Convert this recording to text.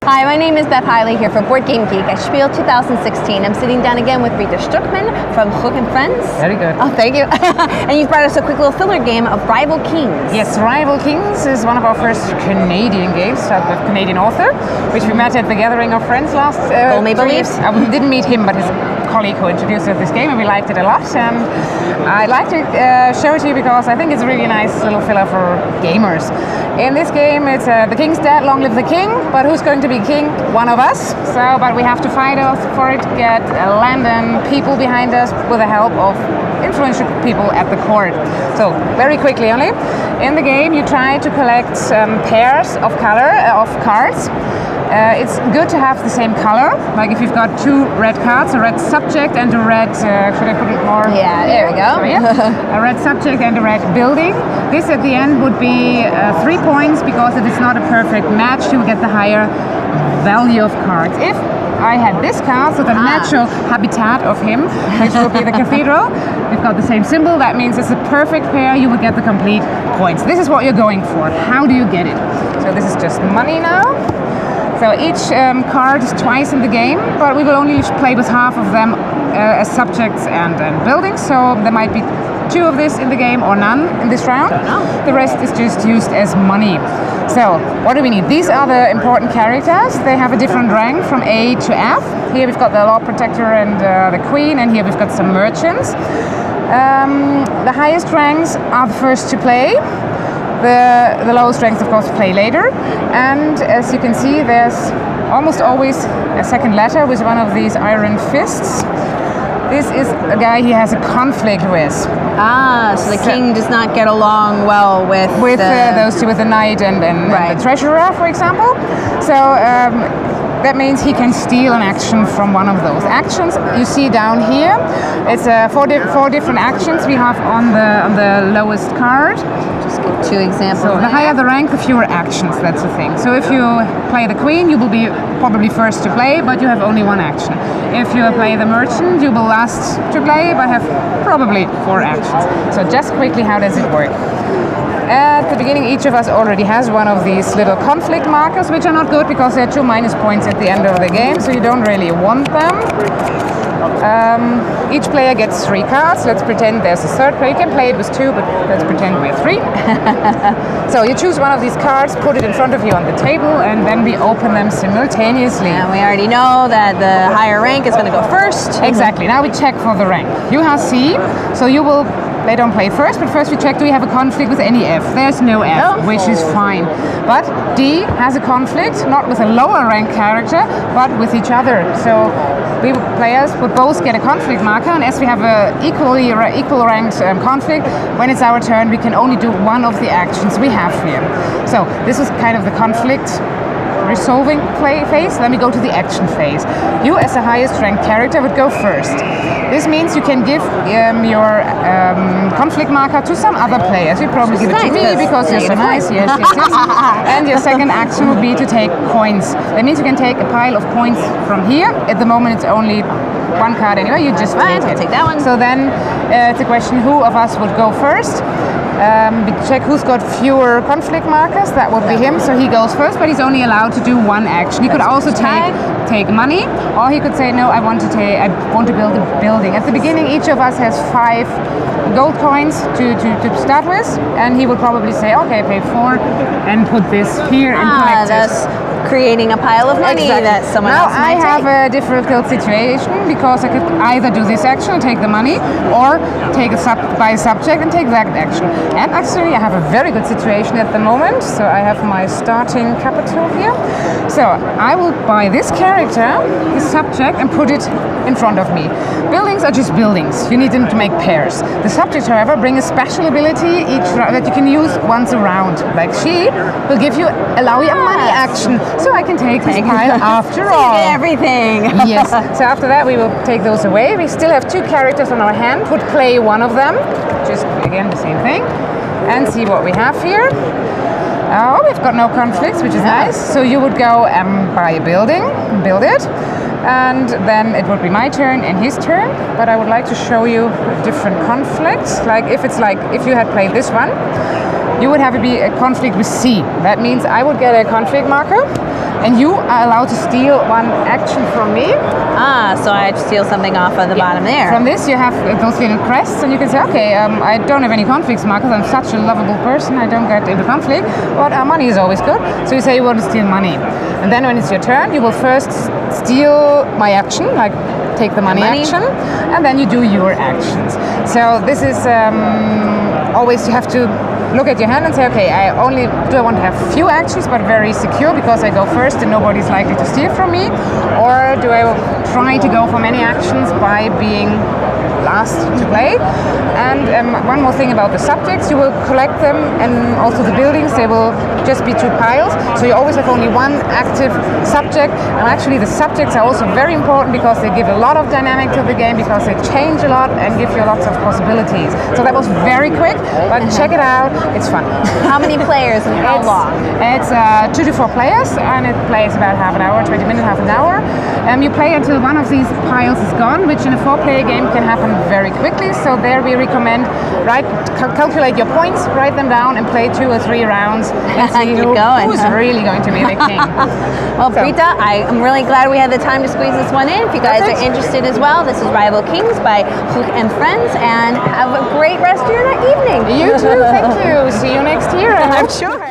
Hi, my name is Beth Hiley here for Board Game Geek at SPIEL 2016. I'm sitting down again with Rita Struckman from HUCH and Friends. Very good. Oh, thank you. And you've brought us a quick little filler game of Rival Kings. Yes, Rival Kings is one of our first Canadian games, with a Canadian author, which we met at the Gathering of Friends last Go Maple Leafs. We didn't meet him, but his colleague who introduced us this game, and we liked it a lot. I'd like to show it to you because I think it's a really nice little filler for gamers. In this game, it's the king's dead, long live the king, but who's going to be king? One of us. But we have to fight for it, get land and people behind us with the help of influential people at the court. So very quickly only, in the game you try to collect pairs of cards. It's good to have the same color, like if you've got two red cards, a red subject and a red, should I put it more? Yeah, there we go. So, yeah, a red subject and a red building. This at the end would be 3 points, because if it's not a perfect match, you get the higher value of cards. If I had this card, so the natural habitat of him, which would be the cathedral, we've got the same symbol, that means it's a perfect pair, you would get the complete points. This is what you're going for. How do you get it? So this is just money now. So each card is twice in the game, but we will only play with half of them as subjects and buildings, so there might be 2 of this in the game or none in this round. The rest is just used as money. So what do we need? These are the important characters. They have a different rank from A to F. Here we've got the Lord Protector and the Queen, and here we've got some merchants. The highest ranks are the first to play. The lowest ranks, of course, play later. And as you can see, there's almost always a second letter with one of these iron fists. This is a guy he has a conflict with. So the king does not get along well with those two, with the knight and the treasurer, for example. So that means he can steal an action from one of those actions. You see down here, it's four different actions we have on the lowest card. Just give 2 examples. So the higher the rank, the fewer actions, that's the thing. So if you play the queen, you will be probably first to play, but you have only 1 action. If you play the merchant, you will last to play, but have probably 4 actions. So just quickly, how does it work? At the beginning, each of us already has one of these little conflict markers, which are not good because there are 2 minus points at the end of the game, so you don't really want them. Each player gets 3 cards. Let's pretend there's a third player. You can play it with 2, but let's pretend we're 3. So you choose one of these cards, put it in front of you on the table, and then we open them simultaneously. And we already know that the higher rank is going to go first. Exactly. Now we check for the rank. You have C, so you will... They don't play first, but first we check, do we have a conflict with any F? There's no F, which is fine. But D has a conflict, not with a lower rank character, but with each other. So we players would both get a conflict marker, and as we have a equal ranked conflict, when it's our turn, we can only do one of the actions we have here. So this is kind of the conflict resolving phase. Let me go to the action phase. You, as the highest ranked character, would go first. This means you can give your conflict marker to some other players. You probably give it to me because you're so nice. Yes. And your second action would be to take coins. That means you can take a pile of coins from here. At the moment, it's only 1 card anyway. You just take it. Take that one. So then it's a question who of us would go first. We check who's got fewer conflict markers. That would be him, so he goes first, but he's only allowed to do 1 action. He could also take money, or he could say, no, I want to build a building. At the beginning, each of us has 5 gold coins to start with, and he would probably say, okay, pay 4 and put this here and collect it. Creating a pile of money that someone else might take. Now I have a difficult situation, because I could either do this action and take the money, or take buy a subject and take that action. And actually I have a very good situation at the moment, so I have my starting capital here. So I will buy this character, this subject, and put it in front of me. Buildings are just buildings. You need them to make pairs. The subjects, however, bring a special ability that you can use once a round. Like she will allow you a money action. So I can take this pile after all. Everything. Yes. So after that we will take those away. We still have 2 characters on our hand. Would play one of them. Just again the same thing. And see what we have here. Oh, we've got no conflicts, which is nice. So you would go buy a building, build it. And then it would be my turn and his turn. But I would like to show you different conflicts. Like if you had played this one, you would have to be a conflict with C. That means I would get a conflict marker. and you are allowed to steal one action from me. So I steal something off of the bottom there. From this you have those little crests, and you can say, okay, I don't have any conflicts, Marcus, I'm such a lovable person, I don't get into conflict, but money is always good. So you say you want to steal money. And then when it's your turn, you will first steal my action, like take the money action, and then you do your actions. So this is always, you have to look at your hand and say, okay, I want to have few actions but very secure because I go first and nobody's likely to steal from me, or do I try to go for many actions by being last to play? And one more thing about the subjects, you will collect them, and also the buildings, they will just be 2 piles, so you always have only one active subject. And actually the subjects are also very important because they give a lot of dynamic to the game, because they change a lot and give you lots of possibilities. So that was very quick, but check it out, it's fun. How many players and how long? It's 2 to 4 players, and it plays about half an hour, 20 minutes, half an hour. You play until one of these piles is gone, which in a 4-player game can happen very quickly. So there we recommend, calculate your points, write them down, and play 2 or 3 rounds and see who's really going to be the king. Well, Britta, I am really glad we had the time to squeeze this one in. If you guys are interested as well, this is Rival Kings by HUCH and Friends, and have a great rest of your evening. You too, thank you. See you next year, I'm sure.